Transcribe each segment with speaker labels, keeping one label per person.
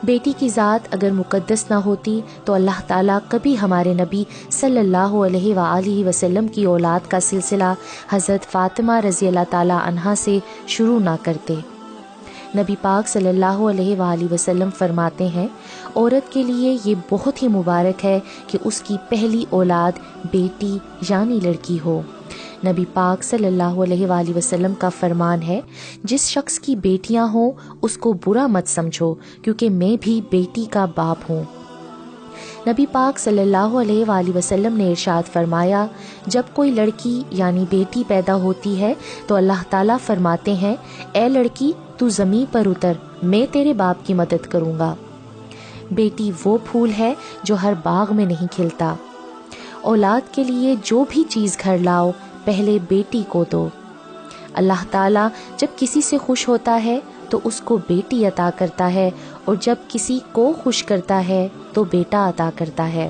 Speaker 1: بیٹی کی ذات اگر مقدس نہ ہوتی تو اللہ تعالیٰ کبھی ہمارے نبی صلی اللہ علیہ وآلہ وسلم کی اولاد کا سلسلہ حضرت فاطمہ رضی اللہ تعالیٰ عنہا سے شروع نہ کرتے۔ نبی پاک صلی اللہ علیہ وآلہ وسلم فرماتے ہیں، عورت کے لیے یہ بہت ہی مبارک ہے کہ اس کی پہلی اولاد بیٹی یعنی لڑکی ہو۔ نبی پاک صلی اللہ علیہ وآلہ وسلم کا فرمان ہے، جس شخص کی بیٹیاں ہوں اس کو برا مت سمجھو، کیونکہ میں بھی بیٹی کا باپ ہوں۔ نبی پاک صلی اللہ علیہ وآلہ وسلم نے ارشاد فرمایا، جب کوئی لڑکی یعنی بیٹی پیدا ہوتی ہے تو اللہ تعالیٰ فرماتے ہیں، اے لڑکی تو زمین پر اتر، میں تیرے باپ کی مدد کروں گا۔ بیٹی وہ پھول ہے جو ہر باغ میں نہیں کھلتا۔ اولاد کے لیے جو بھی چیز گھر لاؤ پہلے بیٹی کو دو۔ اللہ تعالیٰ جب کسی سے خوش ہوتا ہے تو اس کو بیٹی عطا کرتا ہے، اور جب کسی کو خوش کرتا ہے تو بیٹا عطا کرتا ہے۔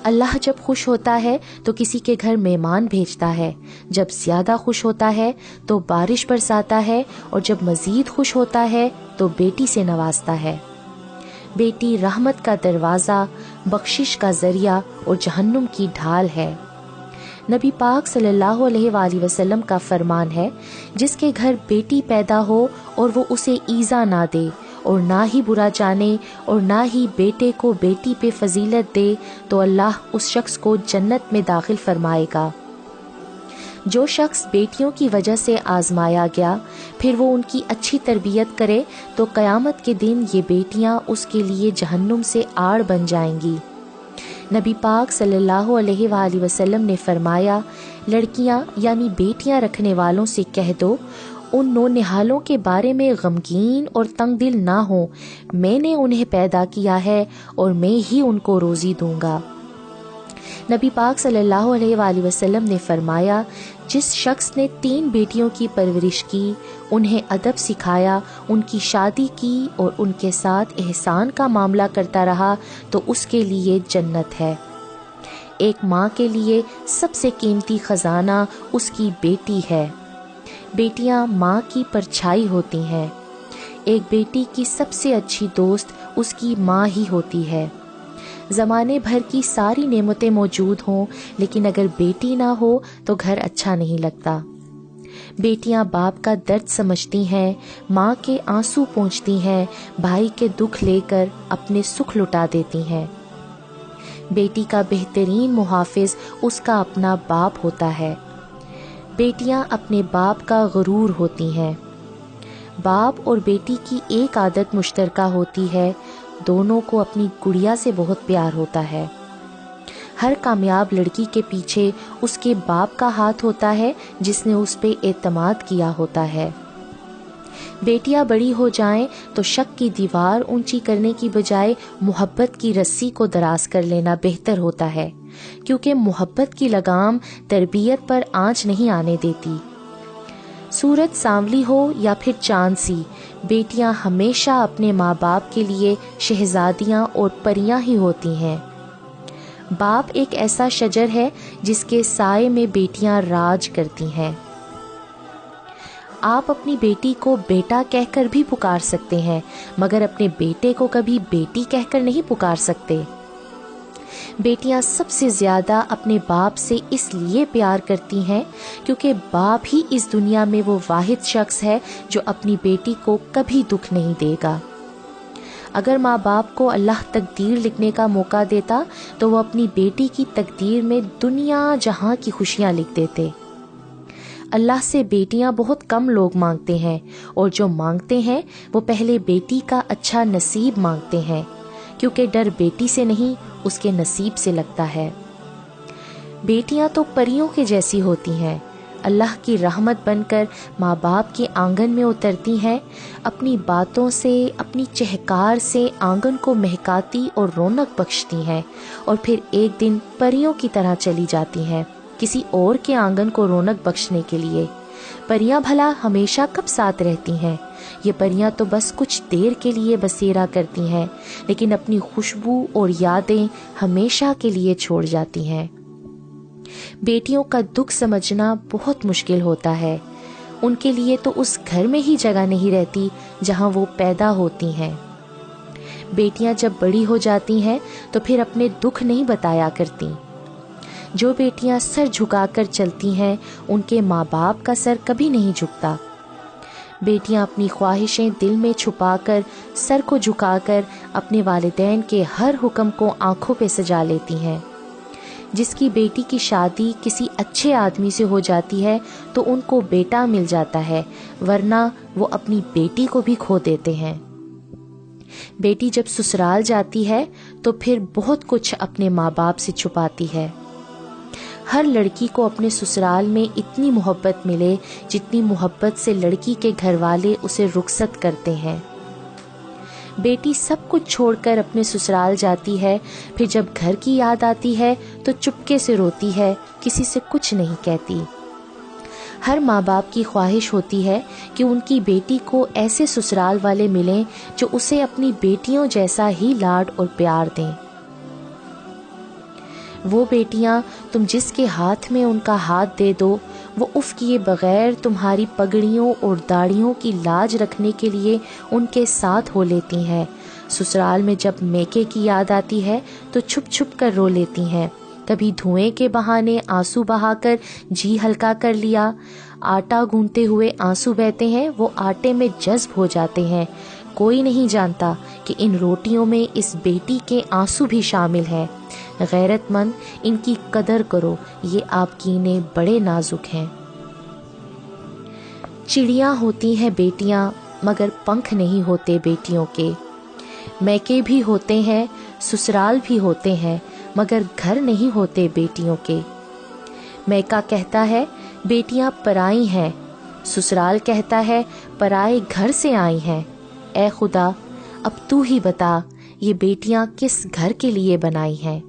Speaker 1: اللہ جب خوش ہوتا ہے تو کسی کے گھر مہمان بھیجتا ہے، جب زیادہ خوش ہوتا ہے تو بارش برساتا ہے، اور جب مزید خوش ہوتا ہے تو بیٹی سے نوازتا ہے۔ بیٹی رحمت کا دروازہ، بخشش کا ذریعہ اور جہنم کی ڈھال ہے۔ نبی پاک صلی اللہ علیہ وآلہ وسلم کا فرمان ہے، جس کے گھر بیٹی پیدا ہو اور وہ اسے ایذا نہ دے اور نہ ہی برا جانے اور نہ ہی بیٹے کو بیٹی پہ فضیلت دے تو اللہ اس شخص کو جنت میں داخل فرمائے گا۔ جو شخص بیٹیوں کی وجہ سے آزمایا گیا پھر وہ ان کی اچھی تربیت کرے تو قیامت کے دن یہ بیٹیاں اس کے لیے جہنم سے آڑ بن جائیں گی۔ نبی پاک صلی اللہ علیہ وآلہ وسلم نے فرمایا، لڑکیاں یعنی بیٹیاں رکھنے والوں سے کہہ دو، ان نونہالوں کے بارے میں غمگین اور تنگ دل نہ ہوں، میں نے انہیں پیدا کیا ہے اور میں ہی ان کو روزی دوں گا۔ نبی پاک صلی اللہ علیہ وآلہ وسلم نے فرمایا، جس شخص نے 3 بیٹیوں کی پرورش کی، انہیں ادب سکھایا، ان کی شادی کی اور ان کے ساتھ احسان کا معاملہ کرتا رہا تو اس کے لیے جنت ہے۔ ایک ماں کے لیے سب سے قیمتی خزانہ اس کی بیٹی ہے۔ بیٹیاں ماں کی پرچھائی ہوتی ہیں۔ ایک بیٹی کی سب سے اچھی دوست اس کی ماں ہی ہوتی ہے۔ زمانے بھر کی ساری نعمتیں موجود ہوں لیکن اگر بیٹی نہ ہو تو گھر اچھا نہیں لگتا۔ بیٹیاں باپ کا درد سمجھتی ہیں، ماں کے آنسو پونچھتی ہیں، بھائی کے دکھ لے کر اپنے سکھ لٹا دیتی ہیں۔ بیٹی کا بہترین محافظ اس کا اپنا باپ ہوتا ہے۔ بیٹیاں اپنے باپ کا غرور ہوتی ہیں۔ باپ اور بیٹی کی ایک عادت مشترکہ ہوتی ہے، دونوں کو اپنی گڑیا سے بہت پیار ہوتا ہے۔ ہر کامیاب لڑکی کے پیچھے اس کے باپ کا ہاتھ ہوتا ہے جس نے اس پہ اعتماد کیا ہوتا ہے۔ بیٹیاں بڑی ہو جائیں تو شک کی دیوار اونچی کرنے کی بجائے محبت کی رسی کو دراز کر لینا بہتر ہوتا ہے، کیونکہ محبت کی لگام تربیت پر آنچ نہیں آنے دیتی۔ سورج سانولی ہو یا پھر چاند سی، بیٹیاں ہمیشہ اپنے ماں باپ کے لیے شہزادیاں اور پریاں ہی ہوتی ہیں۔ باپ ایک ایسا شجر ہے جس کے سائے میں بیٹیاں راج کرتی ہیں۔ آپ اپنی بیٹی کو بیٹا کہہ کر بھی پکار سکتے ہیں، مگر اپنے بیٹے کو کبھی بیٹی کہہ کر نہیں پکار سکتے۔ بیٹیاں سب سے زیادہ اپنے باپ سے اس لیے پیار کرتی ہیں کیونکہ باپ ہی اس دنیا میں وہ واحد شخص ہے جو اپنی بیٹی کو کبھی دکھ نہیں دے گا۔ اگر ماں باپ کو اللہ تقدیر لکھنے کا موقع دیتا تو وہ اپنی بیٹی کی تقدیر میں دنیا جہاں کی خوشیاں لکھ دیتے۔ اللہ سے بیٹیاں بہت کم لوگ مانگتے ہیں، اور جو مانگتے ہیں وہ پہلے بیٹی کا اچھا نصیب مانگتے ہیں، کیونکہ ڈر بیٹی سے نہیں اس کے نصیب سے لگتا ہے۔ بیٹیاں تو پریوں کے جیسی ہوتی ہیں، اللہ کی رحمت بن کر ماں باپ کے آنگن میں اترتی ہیں، اپنی باتوں سے، اپنی چہکار سے آنگن کو مہکاتی اور رونق بخشتی ہیں، اور پھر ایک دن پریوں کی طرح چلی جاتی ہیں کسی اور کے آنگن کو رونق بخشنے کے لیے۔ پریاں بھلا ہمیشہ کب ساتھ رہتی ہیں؟ یہ پریاں تو بس کچھ دیر کے لیے بسیرا کرتی ہیں، لیکن اپنی خوشبو اور یادیں ہمیشہ کے لیے چھوڑ جاتی ہیں۔ بیٹیوں کا دکھ سمجھنا بہت مشکل ہوتا ہے، ان کے لیے تو اس گھر میں ہی جگہ نہیں رہتی جہاں وہ پیدا ہوتی ہیں۔ بیٹیاں جب بڑی ہو جاتی ہیں تو پھر اپنے دکھ نہیں بتایا کرتی۔ جو بیٹیاں سر جھکا کر چلتی ہیں ان کے ماں باپ کا سر کبھی نہیں جھکتا۔ بیٹیاں اپنی خواہشیں دل میں چھپا کر سر کو جھکا کر اپنے والدین کے ہر حکم کو آنکھوں پہ سجا لیتی ہیں۔ جس کی بیٹی کی شادی کسی اچھے آدمی سے ہو جاتی ہے تو ان کو بیٹا مل جاتا ہے، ورنہ وہ اپنی بیٹی کو بھی کھو دیتے ہیں۔ بیٹی جب سسرال جاتی ہے تو پھر بہت کچھ اپنے ماں باپ سے چھپاتی ہے۔ ہر لڑکی کو اپنے سسرال میں اتنی محبت ملے جتنی محبت سے لڑکی کے گھر والے اسے رخصت کرتے ہیں۔ بیٹی سب کچھ چھوڑ کر اپنے سسرال جاتی ہے، پھر جب گھر کی یاد آتی ہے تو چپکے سے روتی ہے، کسی سے کچھ نہیں کہتی۔ ہر ماں باپ کی خواہش ہوتی ہے کہ ان کی بیٹی کو ایسے سسرال والے ملیں جو اسے اپنی بیٹیوں جیسا ہی لاڈ اور پیار دیں۔ وہ بیٹیاں تم جس کے ہاتھ میں ان کا ہاتھ دے دو، وہ اف کیے بغیر تمہاری پگڑیوں اور داڑھیوں کی لاج رکھنے کے لیے ان کے ساتھ ہو لیتی ہیں۔ سسرال میں جب میکے کی یاد آتی ہے تو چھپ چھپ کر رو لیتی ہیں، کبھی دھوئیں کے بہانے آنسو بہا کر جی ہلکا کر لیا۔ آٹا گوندتے ہوئے آنسو بہتے ہیں، وہ آٹے میں جذب ہو جاتے ہیں۔ کوئی نہیں جانتا کہ ان روٹیوں میں اس بیٹی کے آنسو بھی شامل ہیں۔ غیرت مند، ان کی قدر کرو، یہ آپ کینے بڑے نازک ہیں۔ چڑیاں ہوتی ہیں بیٹیاں مگر پنکھ نہیں ہوتے بیٹیوں کے۔ میکے بھی ہوتے ہیں، سسرال بھی ہوتے ہیں، مگر گھر نہیں ہوتے بیٹیوں کے۔ میکا کہتا ہے بیٹیاں پرائی ہیں، سسرال کہتا ہے پرائے گھر سے آئی ہیں۔ اے خدا، اب تو ہی بتا یہ بیٹیاں کس گھر کے لیے بنائی ہیں۔